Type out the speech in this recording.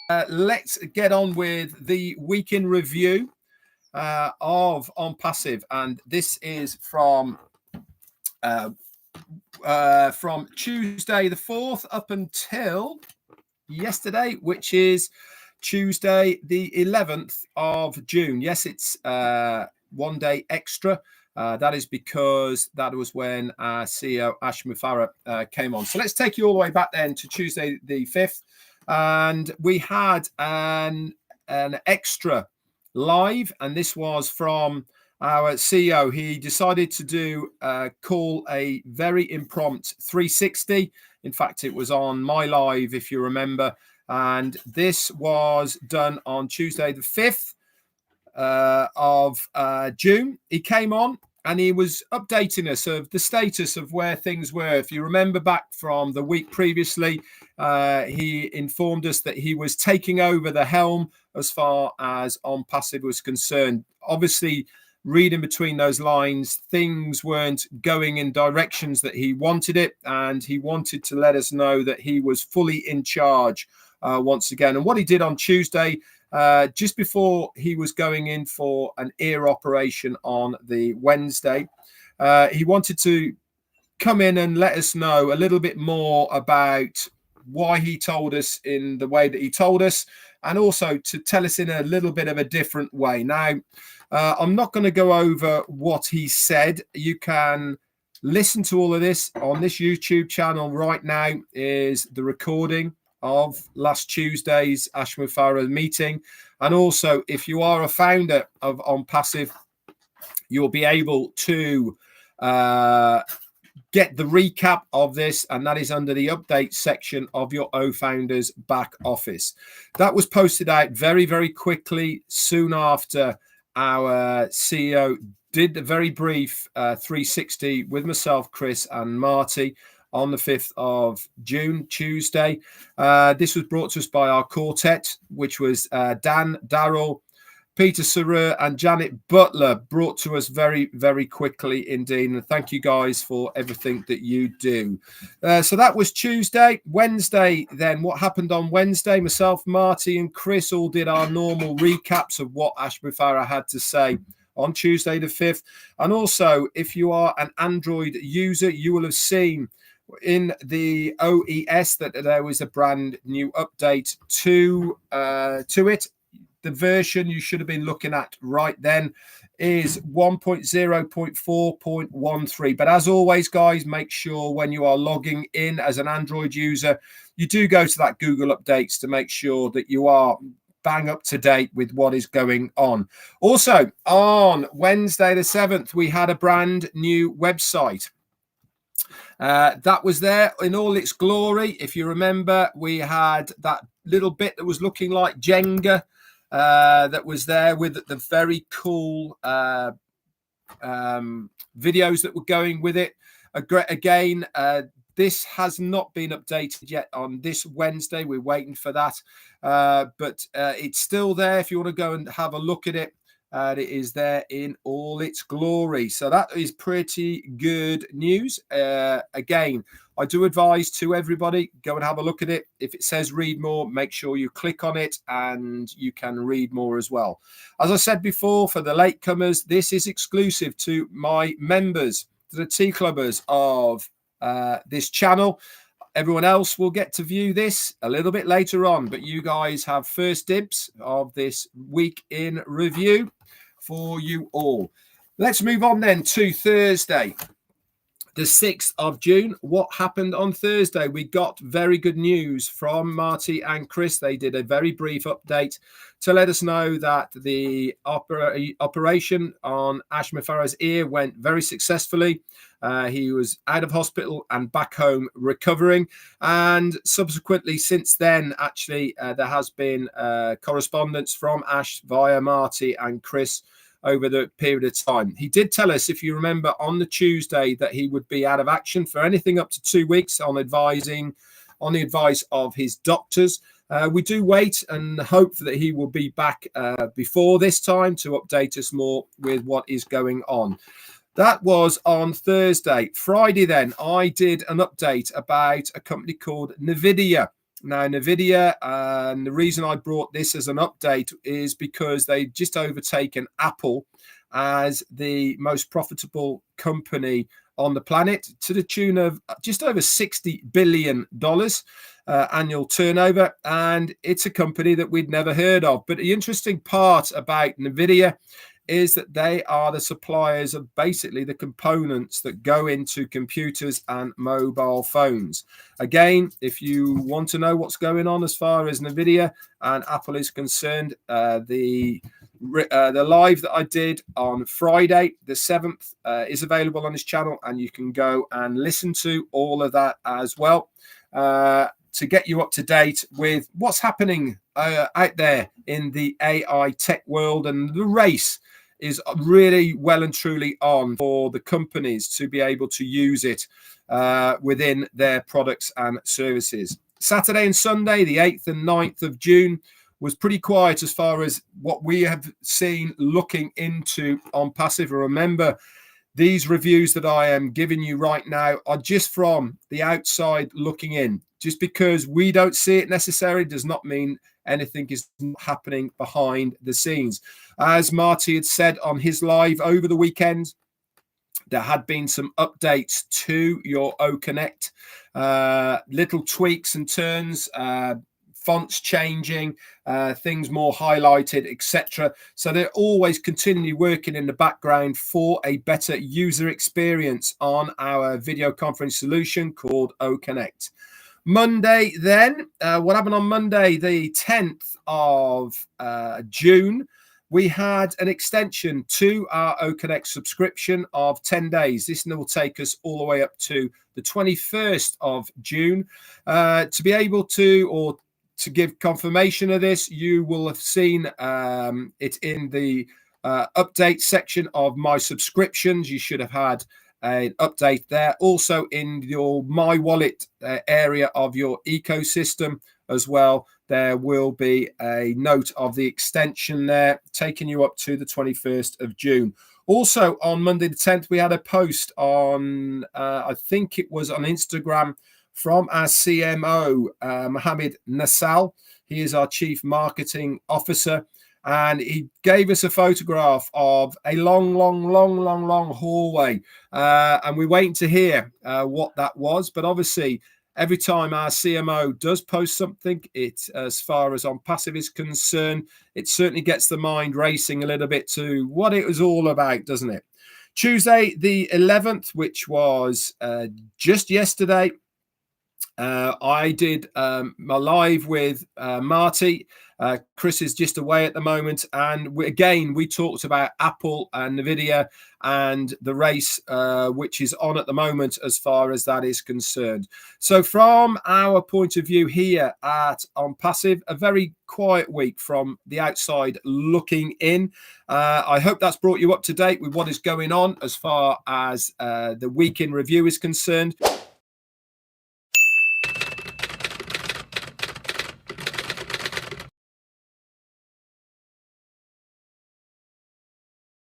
let's get on with the week in review of OnPassive, and this is from Tuesday the 4th up until yesterday, which is Tuesday the 11th of June. Yes, it's 1 day extra. That is because that was when our CEO Ash Mufareh came on. So let's take you all the way back then to Tuesday the 5th, and we had an extra live, and this was from our CEO. He decided to do call a very impromptu 360. In fact, it was on my live, if you remember, and this was done on Tuesday the 5th of June. He came on and he was updating us of the status of where things were. If you remember back from the week previously, he informed us that he was taking over the helm as far as OnPassive was concerned. Obviously, reading between those lines, things weren't going in directions that he wanted it, and he wanted to let us know that he was fully in charge once again. And what he did on Tuesday, just before he was going in for an ear operation on the Wednesday, he wanted to come in and let us know a little bit more about why he told us in the way that he told us, and also to tell us in a little bit of a different way. Now, I'm not going to go over what he said. You can listen to all of this on this YouTube channel right now. Is the recording of last Tuesday's Ash Mufareh meeting. And also, if you are a founder of OnPassive, you'll be able to get the recap of this, and that is under the update section of your OFounders back office. That was posted out very, very quickly soon after our CEO did a very brief 360 with myself, Chris, and Marty on the 5th of June, Tuesday. This was brought to us by our quartet, which was Dan, Daryl, Peter Saru, and Janet Butler, brought to us very, very quickly indeed. And thank you guys for everything that you do. So that was Tuesday. Wednesday, then, what happened on Wednesday? Myself, Marty, and Chris all did our normal recaps of what Ash Mufareh had to say on Tuesday the 5th. And also, if you are an Android user, you will have seen in the OES that there was a brand new update to it. The version you should have been looking at right then is 1.0.4.13. But as always, guys, make sure when you are logging in as an Android user, you do go to that Google Updates to make sure that you are bang up to date with what is going on. Also, on Wednesday the 7th, we had a brand new website. That was there in all its glory. If you remember, we had that little bit that was looking like Jenga, that was there with the very cool videos that were going with it. Again, this has not been updated yet on this Wednesday. We're waiting for that, but it's still there if you want to go and have a look at it. It is there in all its glory. So that is pretty good news. Again, I do advise to everybody, go and have a look at it. If it says read more, make sure you click on it and you can read more as well. As I said before, for the latecomers, this is exclusive to my members, to the T-Clubbers of this channel. Everyone else will get to view this a little bit later on, but you guys have first dibs of this week in review for you all. Let's move on then to Thursday, the 6th of June. What happened on Thursday? We got very good news from Marty and Chris. They did a very brief update to let us know that the operation on Ash Mufareh's ear went very successfully. He was out of hospital and back home recovering. And subsequently, since then, actually, there has been correspondence from Ash via Marty and Chris over the period of time. He did tell us, if you remember, on the Tuesday that he would be out of action for anything up to 2 weeks on the advice of his doctors. We do wait and hope that he will be back before this time to update us more with what is going on. That was on Thursday. Friday then, I did an update about a company called NVIDIA. Now, NVIDIA, and the reason I brought this as an update is because they've just overtaken Apple as the most profitable company on the planet, to the tune of just over $60 billion annual turnover. And it's a company that we'd never heard of. But the interesting part about NVIDIA is that they are the suppliers of basically the components that go into computers and mobile phones. Again, if you want to know what's going on as far as NVIDIA and Apple is concerned, the live that I did on Friday the 7th is available on this channel, and you can go and listen to all of that as well to get you up to date with what's happening out there in the AI tech world. And the race is really well and truly on for the companies to be able to use it within their products and services. Saturday and Sunday, the 8th and 9th of June, was pretty quiet as far as what we have seen looking into OnPassive. Remember, these reviews that I am giving you right now are just from the outside looking in. Just because we don't see it necessarily does not mean anything is happening behind the scenes. As Marty had said on his live over the weekend, there had been some updates to your OCONNECT, little tweaks and turns, fonts changing, things more highlighted, etc. So they're always continually working in the background for a better user experience on our video conference solution called OCONNECT. Monday then, what happened on Monday, the 10th of June, we had an extension to our OCONNECT subscription of 10 days. This will take us all the way up to the 21st of June. To be able to, or to give confirmation of this, you will have seen it in the update section of my subscriptions. You should have had an update there. Also in your OWallet area of your ecosystem as well, there will be a note of the extension there, taking you up to the 21st of June. Also on Monday the 10th, we had a post on, I think it was on Instagram, from our CMO, Mohammed Nassal. He is our Chief Marketing Officer. And he gave us a photograph of a long hallway. And we're waiting to hear what that was. But obviously, every time our CMO does post something, it, as far as OnPassive is concerned, it certainly gets the mind racing a little bit to what it was all about, doesn't it? Tuesday, the 11th, which was just yesterday, I did my live with Marty. Chris is just away at the moment, and we talked about Apple and NVIDIA and the race which is on at the moment as far as that is concerned. So from our point of view here at OnPassive, a very quiet week from the outside looking in. I hope that's brought you up to date with what is going on as far as the week in review is concerned.